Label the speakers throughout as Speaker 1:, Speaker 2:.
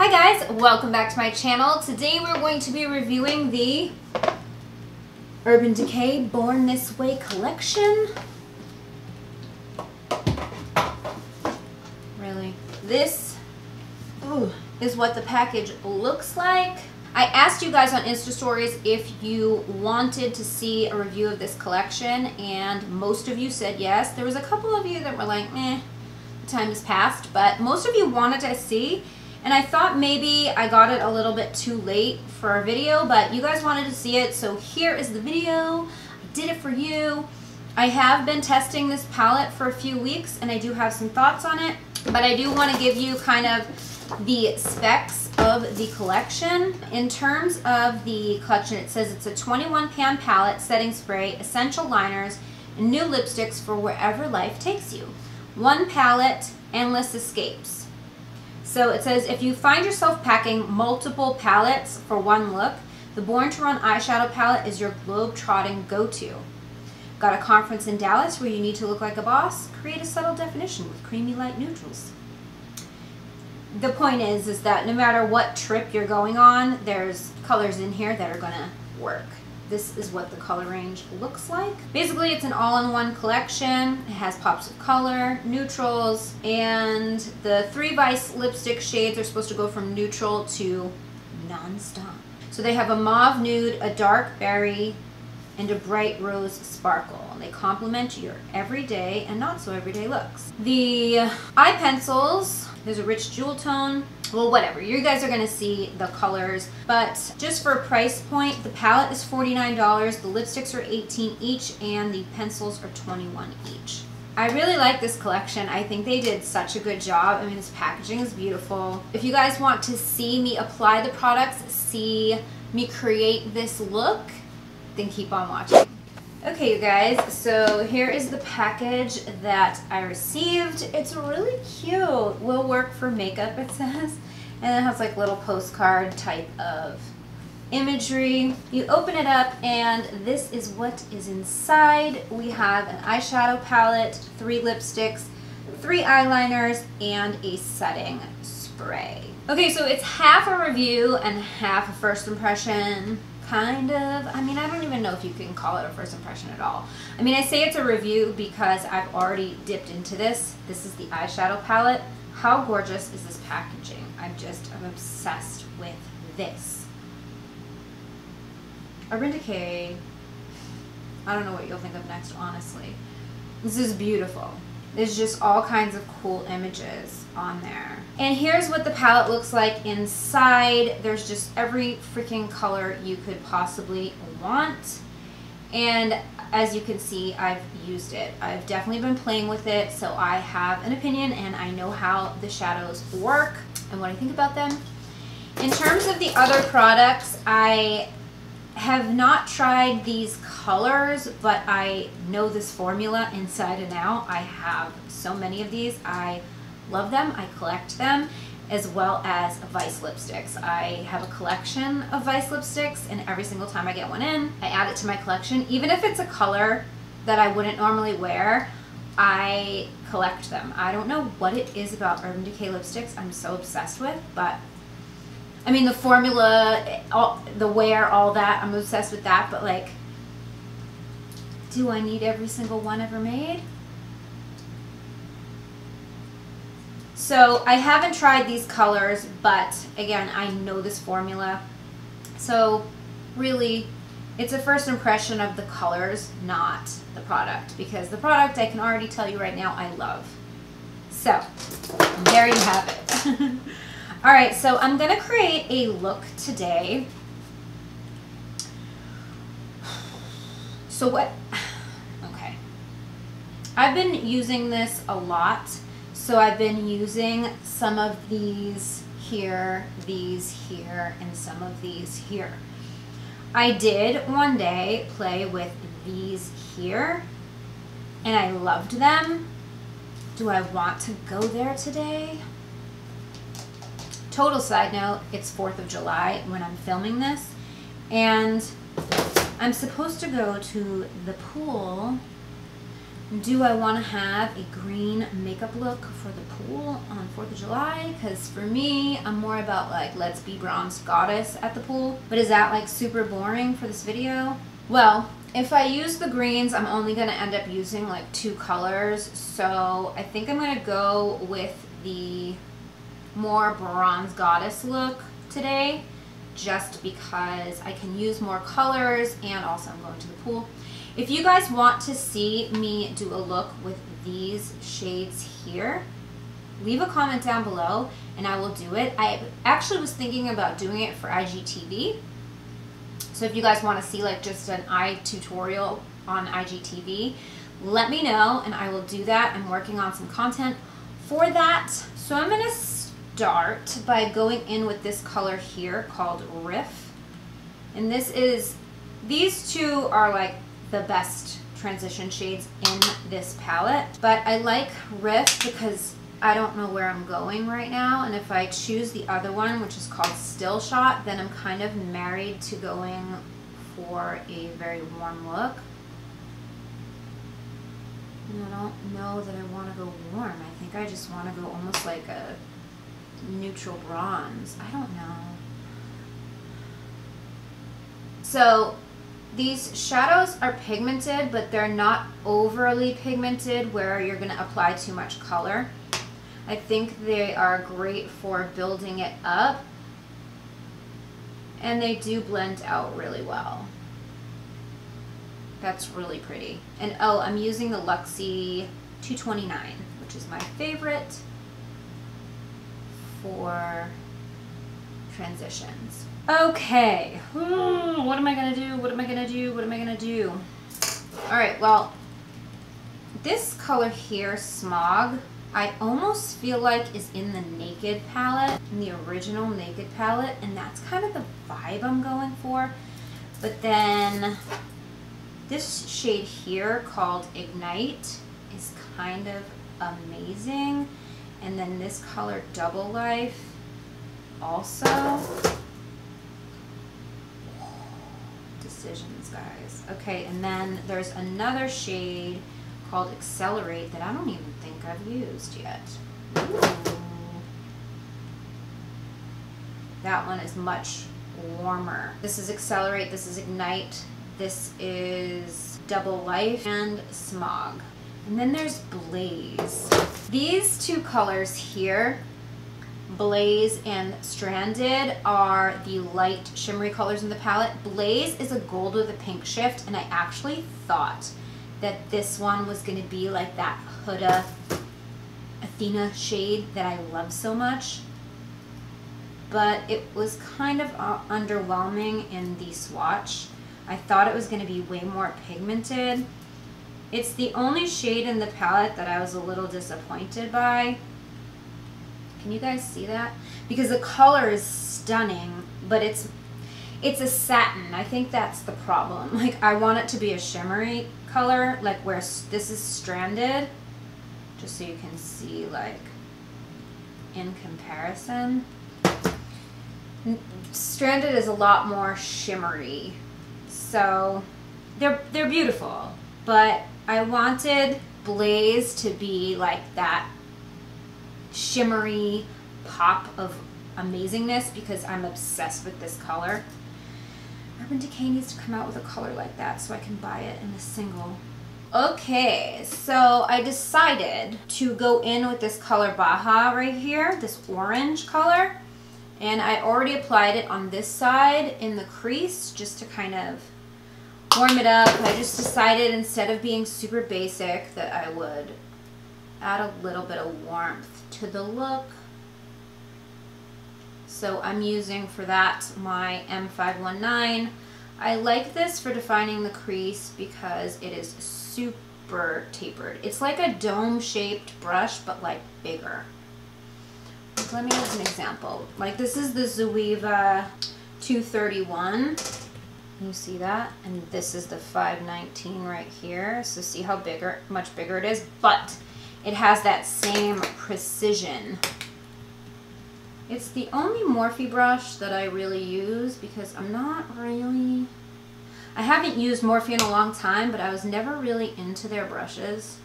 Speaker 1: Hi guys, welcome back to my channel. Today we're going to be reviewing the Urban Decay Born This Way collection. Really? This is what the package looks like. I asked you guys on InstaStories if you wanted to see a review of this collection, and most of you said yes. There was a couple of you that were like, the time has passed, but most of you wanted to see. And I thought maybe I got it a little bit too late for our video, but you guys wanted to see it, so here is the video. I did it for you. I have been testing this palette for a few weeks, and I do have some thoughts on it, but I do want to give you kind of the specs of the collection. In terms of the collection, it says it's a 21 pan palette, setting spray, essential liners, and new lipsticks for wherever life takes you. One palette, endless escapes. So it says, if you find yourself packing multiple palettes for one look, the Born to Run eyeshadow palette is your globe-trotting go-to. Got a conference in Dallas where you need to look like a boss? Create a subtle definition with creamy light neutrals. The point is that no matter what trip you're going on, there's colors in here that are gonna work. This is what the color range looks like. Basically, it's an all-in-one collection. It has pops of color, neutrals, and the 3 Vice lipstick shades are supposed to go from neutral to non-stop. So they have a mauve nude, a dark berry, and a bright rose sparkle. They complement your everyday and not so everyday looks. The eye pencils, there's a rich jewel tone. Well, whatever, you guys are gonna see the colors, but just for a price point, the palette is $49, the lipsticks are $18 each, and the pencils are $21 each. I really like this collection. I think they did such a good job. I mean, this packaging is beautiful. If you guys want to see me apply the products, see me create this look, then keep on watching. Okay, you guys, so here is the package that I received. It's really cute. Will work for makeup, it says. And it has like little postcard type of imagery. You open it up and this is what is inside. We have an eyeshadow palette, 3 lipsticks, 3 eyeliners, and a setting spray. Okay, so it's half a review and half a first impression. Kind of. I mean, I don't even know if you can call it a first impression at all. I mean, I say it's a review because I've already dipped into this. This is the eyeshadow palette. How gorgeous is this packaging? I'm obsessed with this. Urban Decay. I don't know what you'll think of next, honestly. This is beautiful. There's just all kinds of cool images on there. And here's what the palette looks like inside. There's just every freaking color you could possibly want. And as you can see, I've used it. I've definitely been playing with it, so I have an opinion and I know how the shadows work and what I think about them. In terms of the other products, I have not tried these colors, but I know this formula inside and out. I have so many of these. I love them. I collect them, as well as Vice lipsticks. I have a collection of Vice lipsticks, and every single time I get one in, I add it to my collection. Even if it's a color that I wouldn't normally wear, I collect them. I don't know what it is about Urban Decay lipsticks I'm so obsessed with, but I mean, the formula, the wear, all that, I'm obsessed with that, but like, do I need every single one ever made? So I haven't tried these colors, but again, I know this formula. So really, it's a first impression of the colors, not the product, because the product I can already tell you right now I love. So there you have it. All right, so I'm gonna create a look today. So okay. I've been using this a lot. So I've been using some of these here, and some of these here. I did one day play with these here, and I loved them. Do I want to go there today? Total side note, it's 4th of July when I'm filming this, and I'm supposed to go to the pool Do I want to have a green makeup look for the pool on 4th of July? Because for me, I'm more about like, let's be bronze goddess at the pool. But is that like super boring for this video? Well, if I use the greens, I'm only going to end up using like 2 colors. So I think I'm going to go with the more bronze goddess look today, just because I can use more colors and also I'm going to the pool. If you guys want to see me do a look with these shades here, leave a comment down below and I will do it. I actually was thinking about doing it for IGTV. So if you guys want to see like just an eye tutorial on IGTV, let me know and I will do that. I'm working on some content for that. So I'm going to start by going in with this color here called Riff. And these two are like the best transition shades in this palette. But I like Riff because I don't know where I'm going right now. And if I choose the other one, which is called Still Shot, then I'm kind of married to going for a very warm look. And I don't know that I want to go warm. I think I just want to go almost like a neutral bronze. I don't know. So these shadows are pigmented, but they're not overly pigmented where you're going to apply too much color. I think they are great for building it up, and they do blend out really well. That's really pretty. And oh, I'm using the Luxie 229, which is my favorite for transitions. Okay, what am I gonna do? What am I gonna do? What am I gonna do? All right, well, this color here, Smog, I almost feel like is in the Naked palette, in the original Naked palette, and that's kind of the vibe I'm going for. But then this shade here called Ignite is kind of amazing. And then this color Double Life also. Decisions, guys. Okay, and then there's another shade called Accelerate that I don't even think I've used yet. Ooh. That one is much warmer. This is Accelerate, this is Ignite, this is Double Life, and Smog. And then there's Blaze. These two colors here, Blaze and Stranded, are the light shimmery colors in the palette. Blaze is a gold with a pink shift, and I actually thought that this one was going to be like that Huda Athena shade that I love so much. But it was kind of underwhelming in the swatch. I thought it was going to be way more pigmented. It's the only shade in the palette that I was a little disappointed by. Can you guys see that? Because the color is stunning, but it's a satin. I think that's the problem. Like, I want it to be a shimmery color, like where this is Stranded, just so you can see, like, in comparison. Stranded is a lot more shimmery, so they're beautiful, but I wanted Blaze to be like that shimmery pop of amazingness because I'm obsessed with this color. Urban Decay needs to come out with a color like that so I can buy it in a single. Okay, so I decided to go in with this color Baja right here, this orange color, and I already applied it on this side in the crease just to kind of warm it up. I just decided instead of being super basic that I would add a little bit of warmth to the look. So I'm using for that my M519. I like this for defining the crease because it is super tapered. It's like a dome-shaped brush, but like bigger. Let me use an example. Like, this is the Zoeva 231. You see that? And this is the 519 right here. So see how much bigger it is, but it has that same precision. It's the only Morphe brush that I really use because I'm not really, I haven't used Morphe in a long time, but I was never really into their brushes.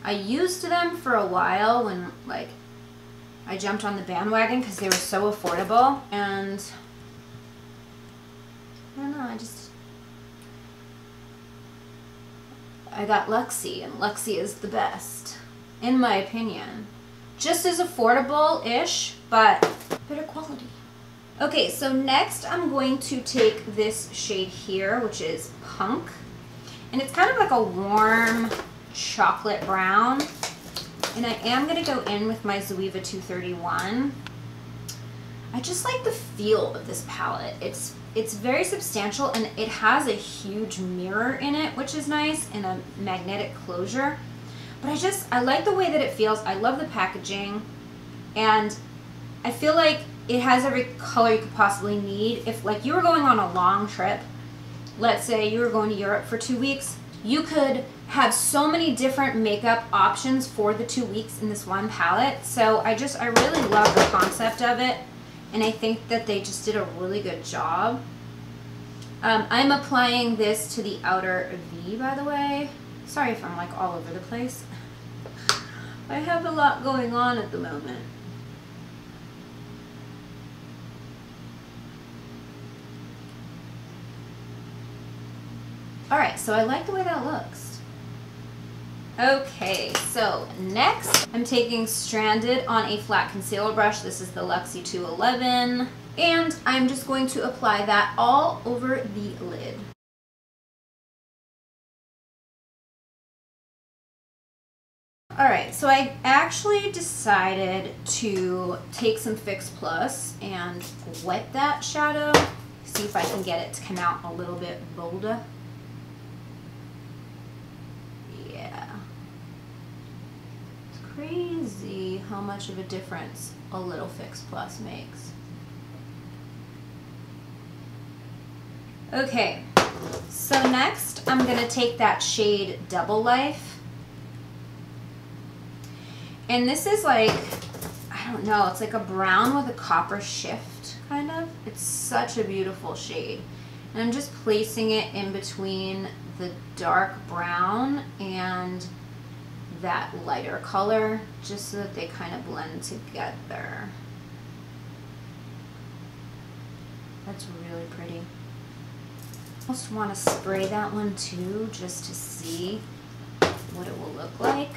Speaker 1: I used them for a while when like I jumped on the bandwagon because they were so affordable, and I don't know, I got Luxie, and Luxie is the best, in my opinion. Just as affordable-ish, but better quality. Okay, so next I'm going to take this shade here, which is Punk. And it's kind of like a warm chocolate brown. And I am going to go in with my Zoeva 231. I just like the feel of this palette. It's very substantial, and it has a huge mirror in it, which is nice, and a magnetic closure. But I like the way that it feels. I love the packaging, and I feel like it has every color you could possibly need. If like you were going on a long trip, let's say you were going to Europe for 2 weeks, you could have so many different makeup options for the 2 weeks in this one palette. So I really love the concept of it, and I think that they just did a really good job. I'm applying this to the outer V, by the way. Sorry if I'm like all over the place. I have a lot going on at the moment. Alright, so I like the way that looks. Okay, so next I'm taking Stranded on a flat concealer brush. This is the Luxie 211. And I'm just going to apply that all over the lid. Alright, so I actually decided to take some Fix Plus and wet that shadow. See if I can get it to come out a little bit bolder. Yeah. It's crazy how much of a difference a little Fix Plus makes. Okay, so next I'm going to take that shade Double Life. And this is like, I don't know, it's like a brown with a copper shift, kind of. It's such a beautiful shade. And I'm just placing it in between the dark brown and that lighter color, just so that they kind of blend together. That's really pretty. I almost want to spray that one too, just to see what it will look like.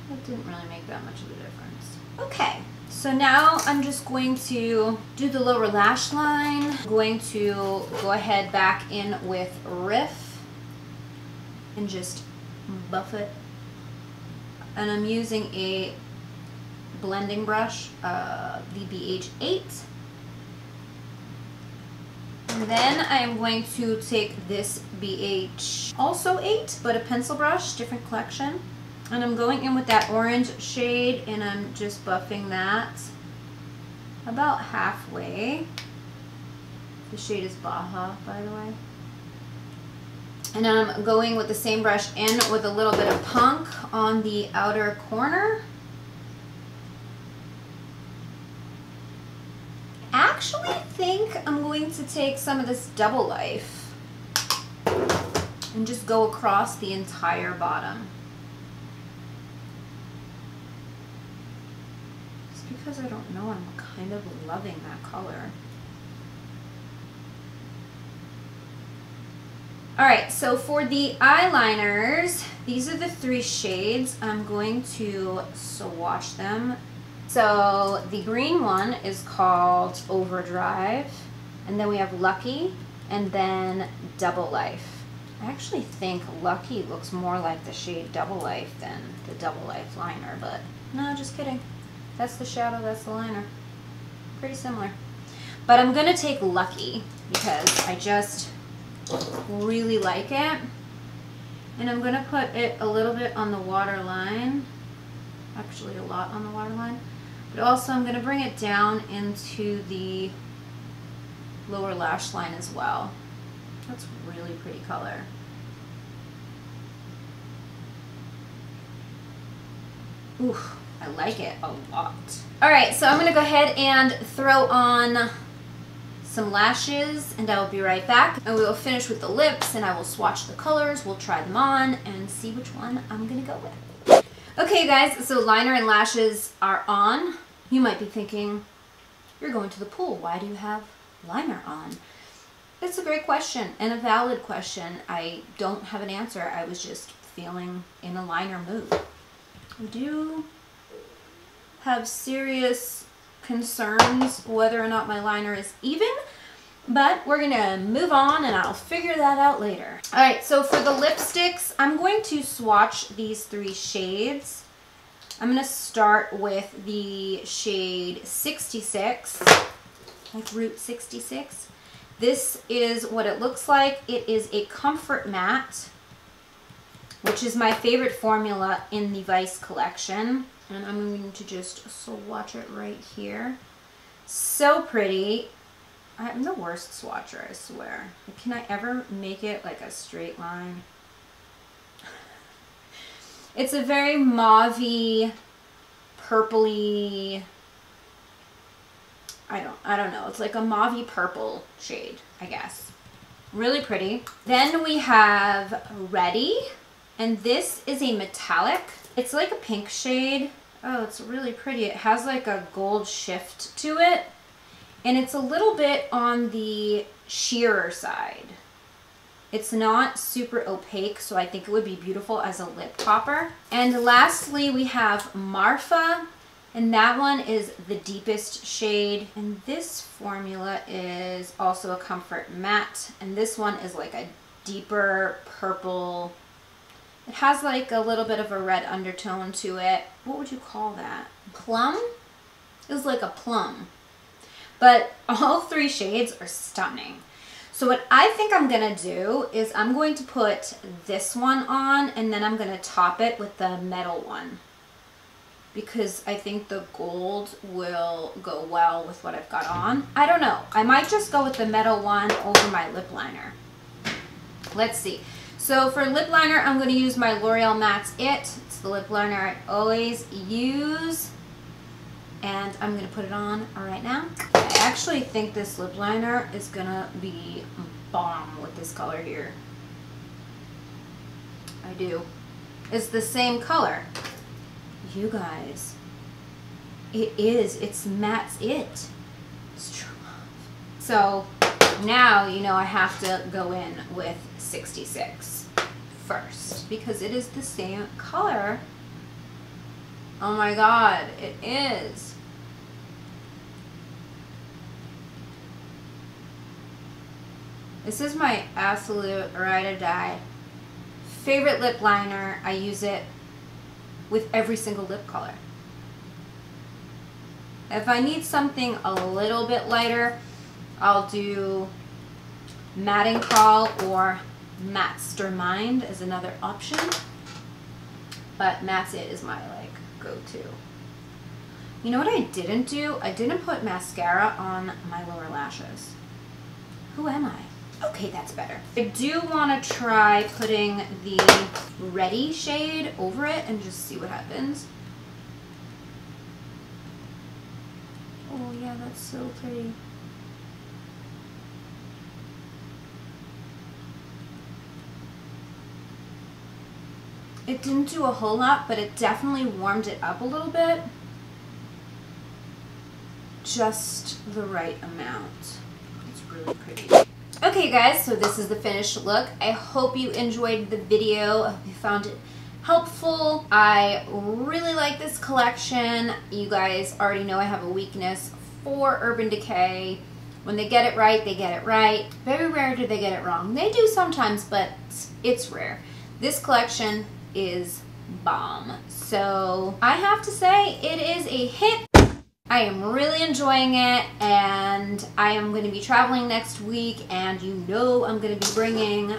Speaker 1: That didn't really make that much of a difference. Okay, so now I'm just going to do the lower lash line. I'm going to go ahead back in with Riff and just buff it. And I'm using a blending brush, the BH8. And then I am going to take this BH also 8, but a pencil brush, different collection. And I'm going in with that orange shade, and I'm just buffing that about halfway. The shade is Baja, by the way. And I'm going with the same brush in with a little bit of Punk on the outer corner. Actually think I'm going to take some of this Double Life and just go across the entire bottom. Because I don't know, I'm kind of loving that color. Alright, so for the eyeliners, these are the 3 shades. I'm going to swatch them. So the green one is called Overdrive, and then we have Lucky, and then Double Life. I actually think Lucky looks more like the shade Double Life than the Double Life liner, but no, just kidding. That's the shadow, that's the liner. Pretty similar. But I'm going to take Lucky because I just really like it. And I'm going to put it a little bit on the waterline. Actually, a lot on the waterline. But also I'm going to bring it down into the lower lash line as well. That's really pretty color. Oof. I like it a lot. All right, so I'm gonna go ahead and throw on some lashes and I will be right back. And we will finish with the lips and I will swatch the colors. We'll try them on and see which one I'm gonna go with. Okay guys, so liner and lashes are on. You might be thinking, you're going to the pool. Why do you have liner on? It's a great question and a valid question. I don't have an answer. I was just feeling in a liner mood. I do have serious concerns whether or not my liner is even, but we're gonna move on and I'll figure that out later. All right, so for the lipsticks, I'm going to swatch these 3 shades. I'm gonna start with the shade 66, like Route 66. This is what it looks like. It is a comfort matte, which is my favorite formula in the Vice collection. And I'm going to just swatch it right here. So pretty. I'm the worst swatcher, I swear. Can I ever make it like a straight line? It's a very mauve-y, purpley, I don't know. It's like a mauve-y purple shade, I guess. Really pretty. Then we have Ready, and this is a metallic. It's like a pink shade. Oh, it's really pretty. It has like a gold shift to it, and it's a little bit on the sheerer side. It's not super opaque, so I think it would be beautiful as a lip topper. And lastly, we have Marfa, and that one is the deepest shade. And this formula is also a comfort matte, and this one is like a deeper purple. It has like a little bit of a red undertone to it. What would you call that? Plum? It's like a plum. But all 3 shades are stunning. So what I think I'm gonna do is I'm going to put this one on and then I'm gonna top it with the metal one, because I think the gold will go well with what I've got on. I don't know. I might just go with the metal one over my lip liner. Let's see. So for lip liner, I'm going to use my L'Oreal Matte's It. It's the lip liner I always use. And I'm going to put it on right now. I actually think this lip liner is going to be bomb with this color here. I do. It's the same color. You guys, it is. It's Matte's It. It's true love. So now you know I have to go in with 66 first because it is the same color. Oh my god, it is. This is my absolute ride or die favorite lip liner. I use it with every single lip color. If I need something a little bit lighter, I'll do Matting Call or Mastermind as another option. But Matte's It is my like go-to. You know what I didn't do? I didn't put mascara on my lower lashes. Who am I? Okay, that's better. I do want to try putting the Ready shade over it and just see what happens. Oh yeah, that's so pretty. It didn't do a whole lot, but it definitely warmed it up a little bit. Just the right amount. It's really pretty. Okay, you guys, so this is the finished look. I hope you enjoyed the video. I hope you found it helpful. I really like this collection. You guys already know I have a weakness for Urban Decay. When they get it right, they get it right. Very rare do they get it wrong. They do sometimes, but it's rare. This collection is bomb. So I have to say it is a hit. I am really enjoying it, and I am going to be traveling next week, and you know I'm going to be bringing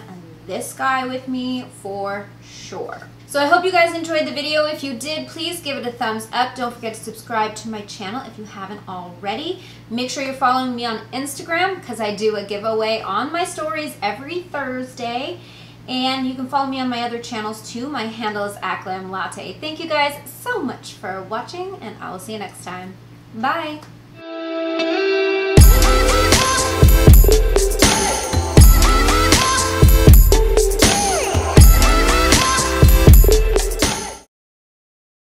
Speaker 1: this guy with me for sure. So I hope you guys enjoyed the video. If you did, please give it a thumbs up. Don't forget to subscribe to my channel if you haven't already. Make sure you're following me on Instagram because I do a giveaway on my stories every Thursday. And you can follow me on my other channels too. My handle is @glamlatte. Thank you guys so much for watching, and I will see you next time. Bye!